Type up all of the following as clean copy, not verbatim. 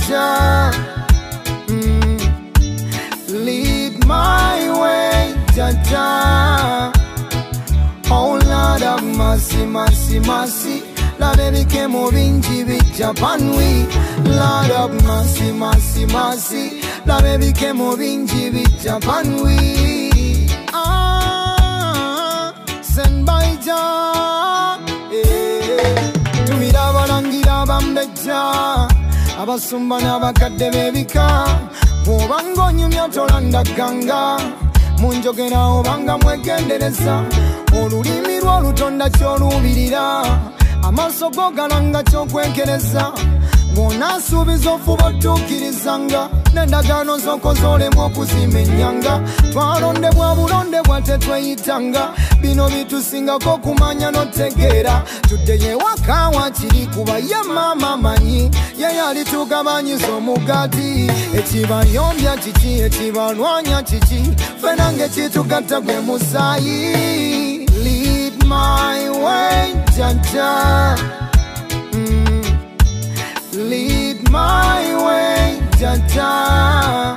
Jaja. Lead my way, Jaja. Oh Lord of mercy, mercy, mercy. Lord became bingi bicha panwi. Lord of mercy, mercy, mercy. Lord became bingi bicha panwi. Send by Jah. Tumira balangira bambeja. Abasumba n'abakadde bebika. Bw'obanga onyumya tolanda ganga. Munjogera obanga mwegendereza. Olulimi lwo lutonda ky'olubirira. Amaaso go galanga ky'okwenkereza. Ng'onaasuubiza ofuba otuukirizanga. N'endagaano z'okoze olemu okuzimenyanga. Twalondebwa bulondebwa tetweyitanga. Bino bitusingako kumanya n'otegeera. Tuddeyo ewaka wakiri kuba ye maama manyi. Ye yalitugabanyisa omugaati. Ekibayombya kiki, ekibalwanya kiki. Ffena ng'ekitugatta gwe musaayi. Lead my way, Jaja. Lead my way, Jaja.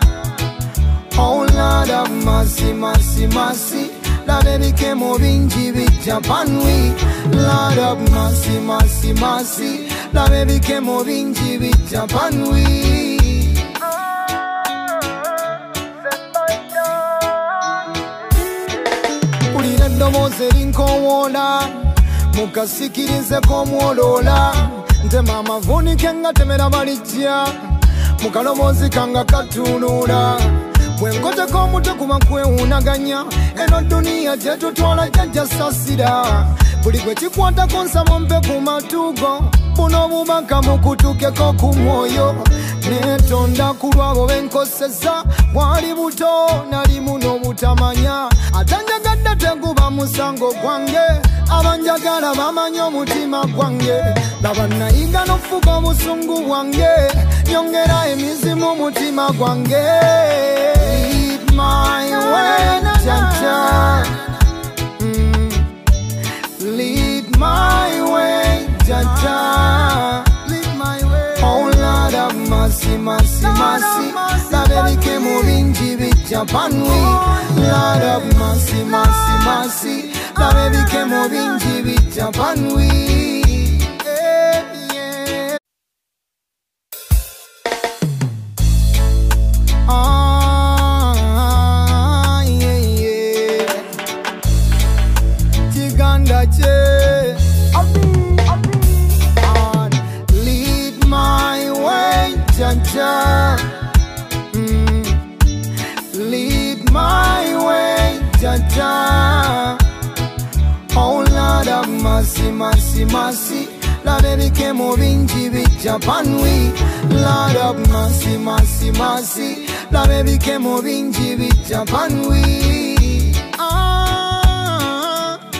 Oh Lord of mercy, mercy, mercy. Lord became bingi bicha panwi. Lord of mercy, mercy, mercy. Lord became bingi bicha panwi. Ulira eddoboozi erinkoowoola. Mukasikiririzeko omwoloola. Ntema amavunike nga temera balijja. Mukaloboozi kanga katunuula. Bwenkoteko omutwe kuba kwewuunaganya. Eno duniya gye tutwala jjajja saasira. Buli gwe kikwatako nsaba mpe ku matugo. Buno obubaka mukutukeko ku mwoyo. Neetonda ku lwabo benkoseza. Bwali buto nali muno butamanya. Atanjagadde teguba musango gwange. Abanjagala bamanyi omutima gwange. Laba nayiga n'ofuga obusungu bwange. Nyongera emizimu mutima gwange. Lead my way, Jaja. Lead my way, Jaja. Oh Lord of mercy, mercy, mercy. Lord became bingi bicha panwi. Lord of mercy, mercy, mercy. Lord became bingi bicha panwi. Tiganda che. Lead my way, Jaja. Lead my way, Jaja. Oh Lord of mercy, mercy, mercy. Lord became bingi bicha panwi. Lord of mercy, mercy, mercy. Lord became bingi bicha panwi.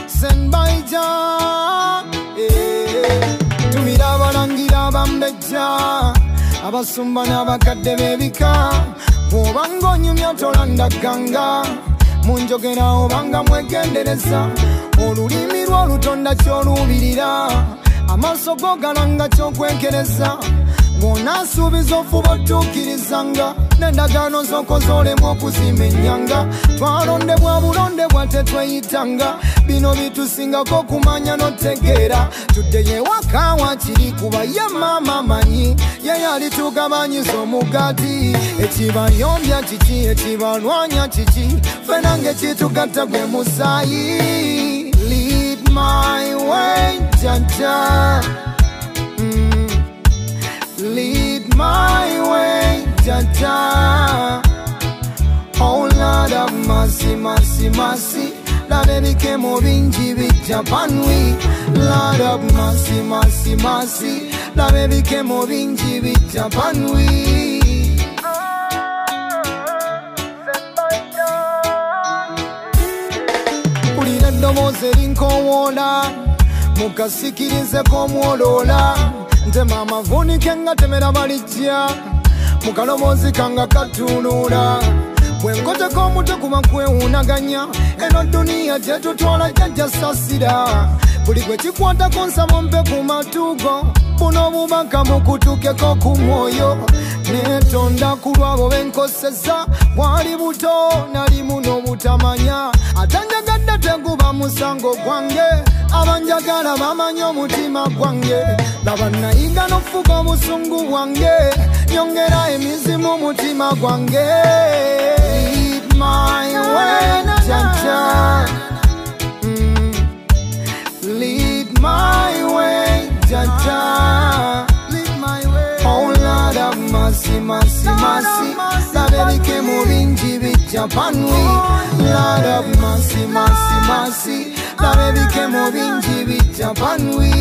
Send by Jah. Tumira balangira bambeja. Abasumba n'abakadde bebika. Bw'obanga onyumya tolanda ganga. Munjogera obanga mwegendereza. Olulimi lwo lutonda ky'olubirira. Amaaso go galanga ky'okwenkereza. Ng'onaasuubiza ofuba otuukirizanga. N'endagaano z'okoze olemu okuzimenyanga. Twalondebwa bulondebwa tetweyitanga. Bino bitusingako kumanya n'otegeera. Tuddeyo ewaka wakiri kuba ye maama manyi. Ye yalitugabanyisa omugaati. Ekibayombya kiki, ekibalwanya kiki. Ffena ng'ekitugatta gwe musaayi. Lead my way, Jaja. Lead my way, Jaja. Oh Lord of mercy, mercy, mercy. Lord became bingi bicha panwi. Lord of mercy, mercy, mercy. Lord became bingi bicha panwi. Ulira eddoboozi erinkoowoola. Mukasikiririzeko omwoloola. Ntema amavunike nga temera balijja. Mukaloboozi kanga katunuula. Bwenkoteko omutwe kuba kwewuunaganya. Eno duniya gye tutwala jjajja saasira. Buli gwe kikwatako nsaba mpe ku matugo. Buno obubaka mukutukeko ku mwoyo. netonda ku lwabo benkosesa bwali buto nali muno butamanya atanjagadde teguba musango gwange abanjagala bamanya omutima gwange laba nayiga n'ofuga obusungu bwange nyongera emizimu mutima gwange lead my way jaja lead my way jaja oh Lord of mercy mercy mercy labelike mu bingi bijja panwi Lord of mercy mercy mercy labelike mu bingi bijja panwi